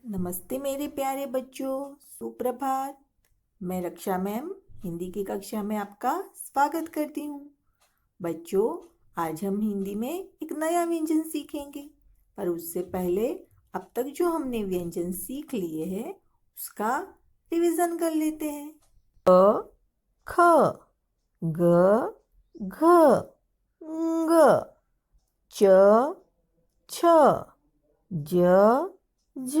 नमस्ते मेरे प्यारे बच्चों, सुप्रभात। मैं रक्षा मैम हिंदी की कक्षा में आपका स्वागत करती हूँ। बच्चों, आज हम हिंदी में एक नया व्यंजन सीखेंगे, पर उससे पहले अब तक जो हमने व्यंजन सीख लिए हैं उसका रिवीजन कर लेते हैं। क, ख, ग, घ, ङ, च, छ, ज, ज,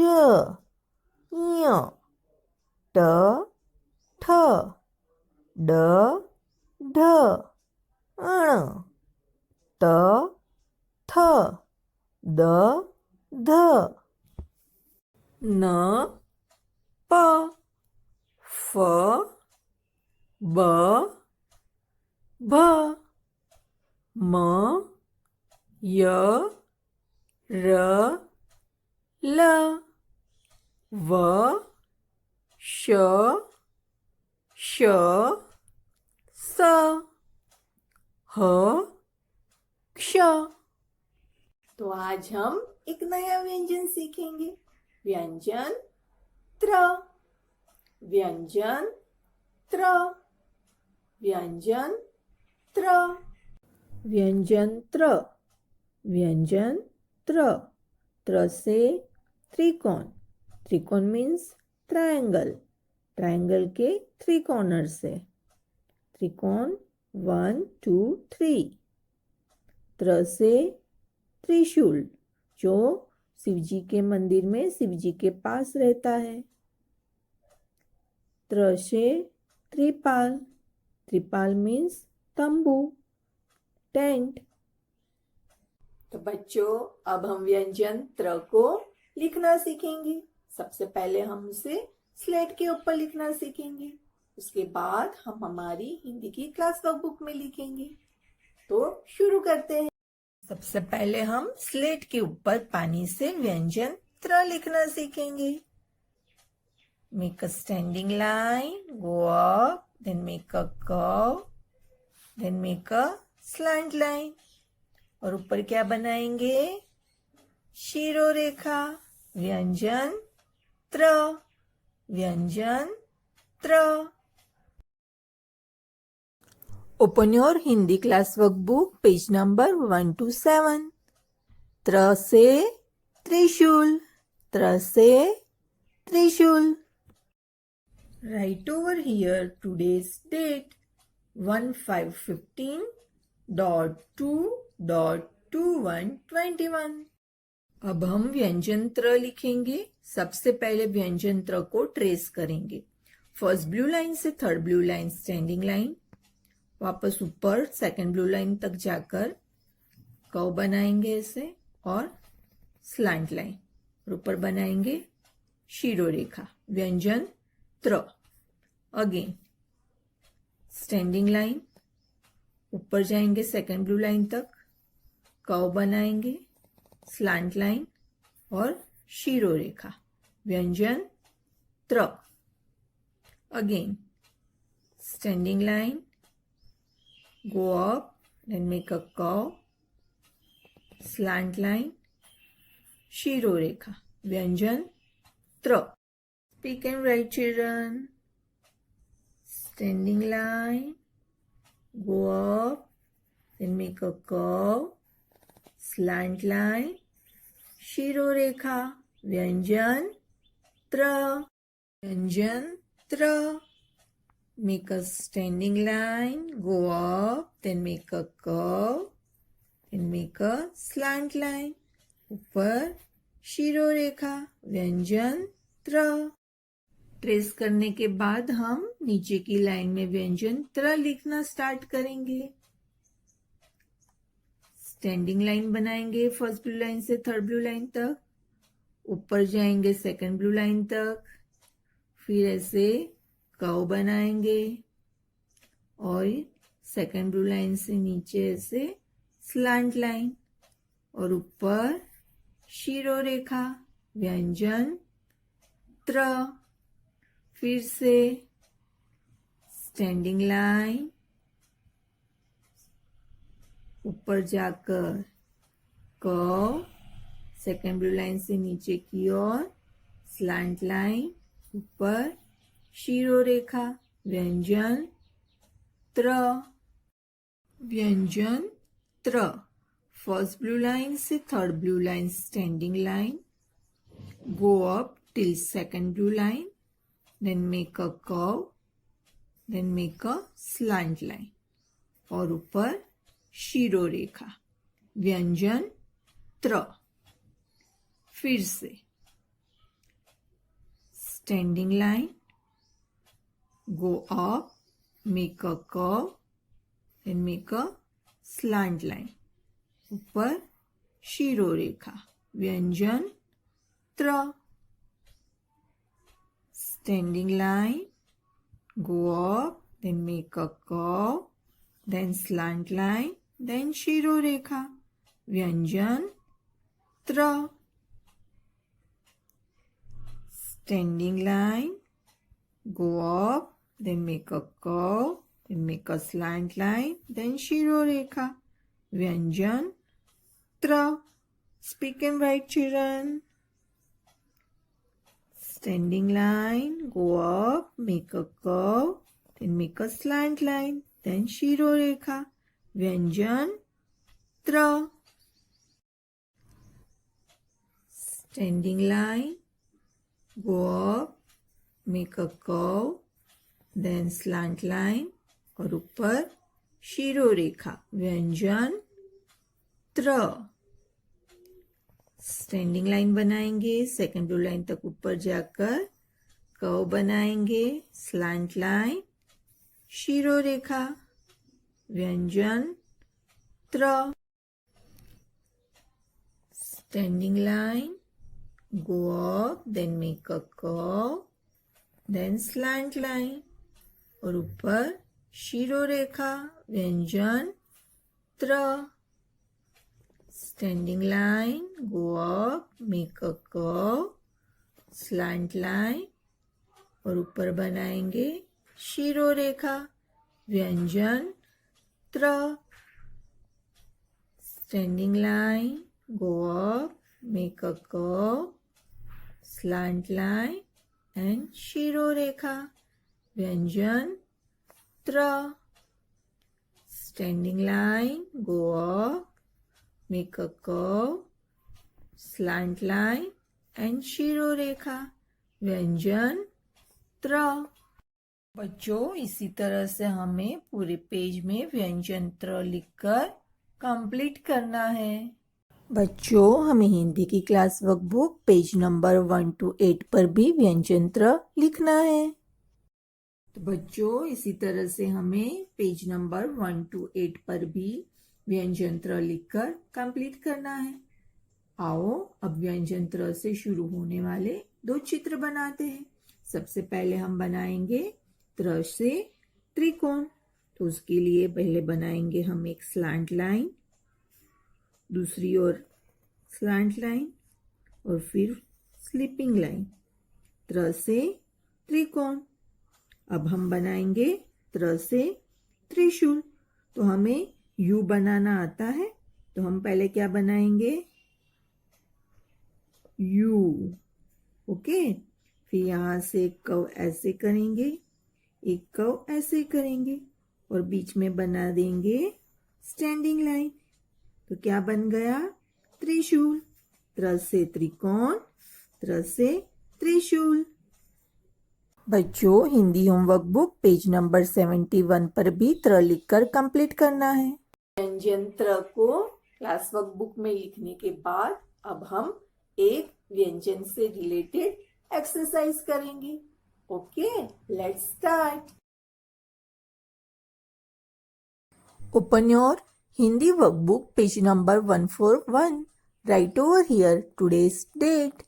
ञ, ट, ठ, ड, ढ, ण, त, थ, द, ध, न, प, फ, ब, भ, म, य, र, ल, व, श, श, स, ह, क्ष। तो आज हम एक नया व्यंजन सीखेंगे। व्यंजन त्र, व्यंजन त्र, व्यंजन त्र, व्यंजन त्र, व्यंजन त्र। त्र से त्रिकोण। त्रिकोण मीन्स ट्रायंगल। ट्रायंगल के 3 कॉर्नर्स है। त्रिकोण 1, 2, 3। त्र से त्रिशूल, जो शिवजी के मंदिर में शिवजी के पास रहता है। त्र से त्रिपाल। त्रिपाल मीन्स तंबू, टेंट। तो बच्चों, अब हम व्यंजन त्र को लिखना सीखेंगे। सबसे पहले हम उसे स्लेट के ऊपर लिखना सीखेंगे। उसके बाद हम हमारी हिंदी की क्लास वर्कबुक में लिखेंगे। तो शुरू करते हैं। सबसे पहले हम स्लेट के ऊपर पानी से व्यंजन त्र लिखना सीखेंगे। Make a standing line, go up, then make a curve, then make a slant line. और ऊपर क्या बनाएंगे? शिरोरेखा। व्यंजन त्र, व्यंजन त्र। Open your Hindi class workbook, page number 1 to 7। त्र से त्रिशूल, त्र से त्रिशूल। Write over here today's date 1515.2.2121। अब हम व्यंजनत्र लिखेंगे। सबसे पहले व्यंजनत्र को ट्रेस करेंगे। फर्स्ट ब्लू लाइन से third blue line standing line, वापस ऊपर सेकंड ब्लू लाइन तक जाकर कर्व बनाएंगे ऐसे, और स्लैंट लाइन, और ऊपर बनाएंगे शिरोरेखा। व्यंजन त्र। अगेन स्टैंडिंग लाइन, ऊपर जाएंगे सेकंड ब्लू लाइन तक, कर्व बनाएंगे, स्लैंट लाइन और शिरोरेखा। व्यंजन त्र। Again standing line, go up, then make a curve, slant line, शिरोरेखा। व्यंजन त्र। Speak and write, children. Standing line, go up, then make a curve, slant line, शिरोरेखा। व्यंजन त्र, व्यंजन त्र। Make a standing line, go up, then make a curve, then make a slant line, ऊपर शिरोरेखा। व्यंजन त्र। Trace करने के बाद हम नीचे की लाइन में व्यंजन त्र लिखना स्टार्ट करेंगे। स्टैंडिंग लाइन बनाएंगे फर्स्ट ब्लू लाइन से थर्ड ब्लू लाइन तक, ऊपर जाएंगे सेकंड ब्लू लाइन तक, फिर ऐसे कर्व बनाएंगे और सेकंड ब्लू लाइन से नीचे ऐसे स्लैंट लाइन, और ऊपर शिरोरेखा। व्यंजन त्र। फिर से स्टैंडिंग लाइन, ऊपर जाकर कर्व, सेकंड ब्लू लाइन से नीचे की ओर स्लैंट लाइन, ऊपर शिरोरेखा, व्यंजन त्र, व्यंजन त्र। फर्स्ट ब्लू लाइन से third blue line standing line, go up till second blue line, then make a curve, then make a slant line और ऊपर शिरोरेखा, व्यंजन त्र। फिर से standing line, go up, make a curve, then make a slant line ऊपर शिरोरेखा, व्यंजन त्र। Standing line, go up, then make a curve, then slant line, then शिरोरेखा, व्यंजन त्र। Standing line, go up, then make a curve, then make a slant line, then शिरोरेखा, व्यंजन त्र। Speak and write, children. Standing line, go up, make a curve, then make a slant line, then शिरोरेखा, व्यंजन त्र। Standing line, go up, make a curve, then slant line और ऊपर शिरोरेखा, व्यंजन त्र। Standing line बनाएंगे, second blue line तक ऊपर जाकर कर्व बनाएंगे, स्लैंट लाइन, शिरोरेखा, व्यंजन त्र। Standing line, go up, then make a curve, then slant line और ऊपर शिरोरेखा, व्यंजन त्र। Standing line, go up, make a curve, slant line और ऊपर बनाएंगे शिरोरेखा, व्यंजन त्र। Standing line, go up, make a curve, slant line and शिरोरेखा, व्यंजन त्र। Standing line, go up, make a curve, slant line and शिरोरेखा, व्यंजन त्र। बच्चों, इसी तरह से हमें पूरे पेज में व्यंजन त्र लिखकर कंप्लीट करना है। बच्चों, हमें हिंदी की class workbook page number 1 to 8 पर भी व्यंजन त्र लिखना है। तो बच्चों, इसी तरह से हमें पेज नंबर 1 to 8 पर भी व्यंजन त्र लिखकर कंप्लीट करना है। आओ अब व्यंजन त्र से शुरू होने वाले 2 चित्र बनाते हैं। सबसे पहले हम बनाएंगे त्र से त्रिकोण। तो उसके लिए पहले बनाएंगे हम एक स्लैंट लाइन, दूसरी ओर स्लैंट लाइन और फिर स्लिपिंग लाइन, त्र से त्रिकोण। अब हम बनाएंगे त्र से त्रिशूल। तो हमें यू बनाना आता है, तो हम पहले क्या बनाएंगे, यू। ओके, फिर यहां से एक कर्व ऐसे करेंगे, एक कर्व ऐसे करेंगे और बीच में बना देंगे स्टैंडिंग लाइन। तो क्या बन गया, त्रिशूल। त्र से त्रिकोण, त्र से त्रिशूल। बच्चों, Hindi homework book page number 71 पर भी त्र लिखकर कंप्लीट करना है। व्यंजन त्र को क्लास वर्क बुक में लिखने के बाद अब हम एक व्यंजन से रिलेटेड एक्सरसाइज करेंगे। Okay, let's start. Open your Hindi workbook page number 141. Write over here today's date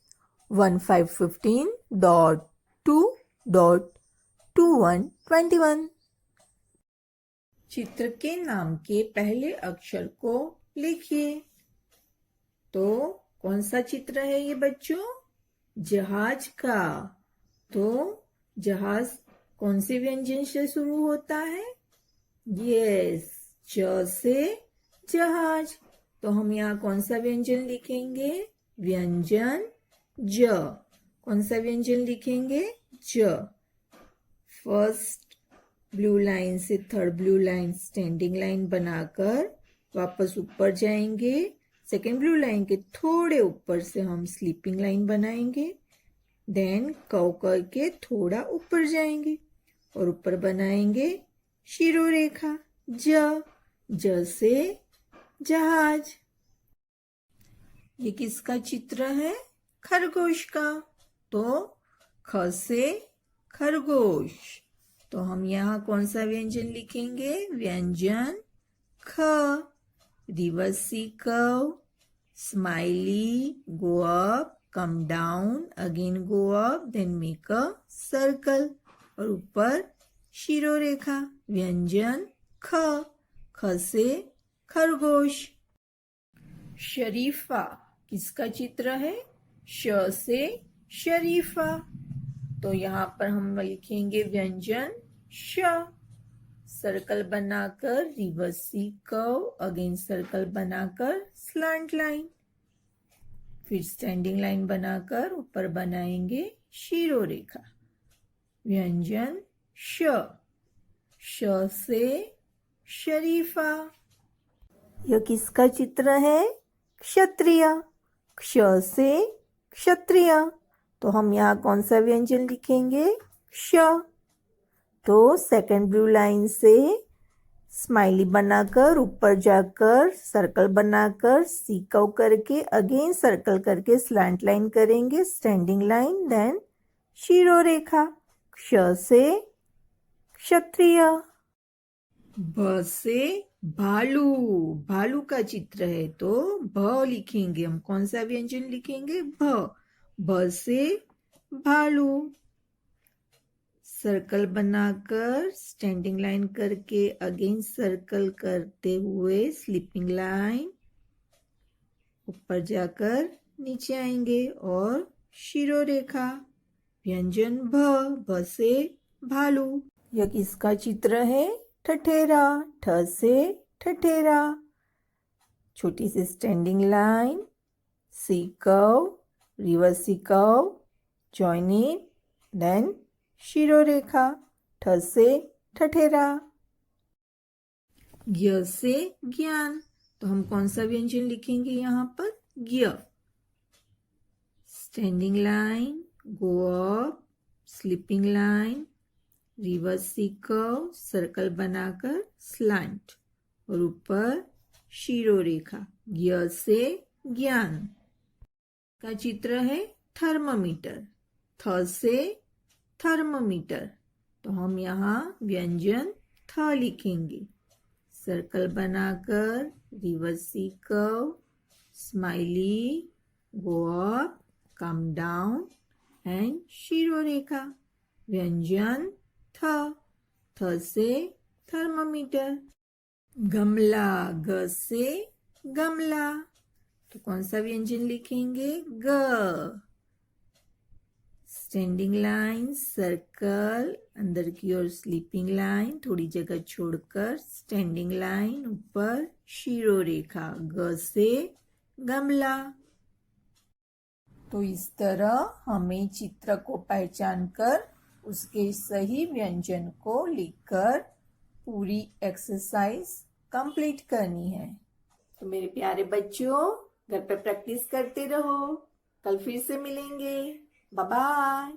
1515.2.2121। चित्र के नाम के पहले अक्षर को लिखिए। तो कौन सा चित्र है ये बच्चों, जहाज का। तो जहाज कौन से व्यंजन से शुरू होता है, यस, ज से जहाज। तो हम यहाँ कौन सा व्यंजन लिखेंगे, व्यंजन ज। कौन सा व्यंजन लिखेंगे? ज। फर्स्ट ब्लू लाइन से third blue line standing line बनाकर वापस ऊपर जाएंगे। सेकेंड ब्लू लाइन के थोड़े ऊपर से हम स्लीपिंग लाइन बनाएंगे। देन कर्व करके थोड़ा ऊपर जाएंगे और ऊपर बनाएंगे शिरोरेखा ज से जहाज। ये किसका चित्र है? खरगोश का। तो ख से खरगोश। तो हम यहाँ कौन सा व्यंजन लिखेंगे? व्यंजन ख। Reverse C curve, smiley, go up, come down, again go up, then make a circle और ऊपर शिरोरेखा। व्यंजन ख। ख से खरगोश। शरीफा किसका चित्र है? श से शरीफा। तो यहाँ पर हम लिखेंगे व्यंजन श। सर्कल बनाकर रिवर्सी कर्व, अगेन सर्कल बनाकर स्लैंट लाइन, फिर स्टैंडिंग लाइन बनाकर ऊपर बनाएंगे शिरोरेखा। व्यंजन श। श से शरीफा। यह किसका चित्र है? क्षत्रिय। क्ष से क्षत्रिय। तो हम यहाँ कौन सा व्यंजन लिखेंगे? श। तो सेकंड ब्लू लाइन से स्माइली बनाकर ऊपर जाकर सर्कल बनाकर सी कर्व करके अगेन सर्कल करके स्लैंट लाइन करेंगे, स्टैंडिंग लाइन, देन शिरोरेखा। क्ष से क्षत्रिय। भ से भालू। भालू का चित्र है तो भ लिखेंगे। हम कौन सा व्यंजन लिखेंगे? भ। भ से भालू। सर्कल बनाकर स्टैंडिंग लाइन करके अगेन सर्कल करते हुए स्लीपिंग लाइन, ऊपर जाकर नीचे आएंगे और शिरोरेखा। व्यंजन भ। भ से भालू। यह किसका चित्र है? ठठेरा। ठ से ठठेरा। छोटी सी standing line, C curve, reverse C curve, join it, then शिरोरेखा। ठ से ठठेरा। ज्ञ से ज्ञान। तो हम कौन सा व्यंजन लिखेंगे यहाँ पर? ज्ञ। Standing line, go up, sleeping line, reverse C curve, circle बनाकर स्लैंट और ऊपर शिरोरेखा। ज्ञ से ज्ञान। का चित्र है थर्मामीटर। थ से थर्मामीटर। तो हम यहाँ व्यंजन थ लिखेंगे। सर्कल बनाकर reverse C curve, smiley, go up, come down and शिरोरेखा। व्यंजन थ। थ से थर्मामीटर। गमला। ग से गमला। तो कौन सा व्यंजन लिखेंगे? ग। स्टैंडिंग लाइन, सर्कल, अंदर की ओर स्लीपिंग लाइन, थोड़ी जगह छोड़कर स्टैंडिंग लाइन, ऊपर शिरोरेखा। ग से गमला। तो इस तरह हमें चित्र को पहचान कर उसके सही व्यंजन को लिखकर पूरी एक्सरसाइज कंप्लीट करनी है। तो मेरे प्यारे बच्चों, घर पर प्रैक्टिस करते रहो। कल फिर से मिलेंगे। Bye bye.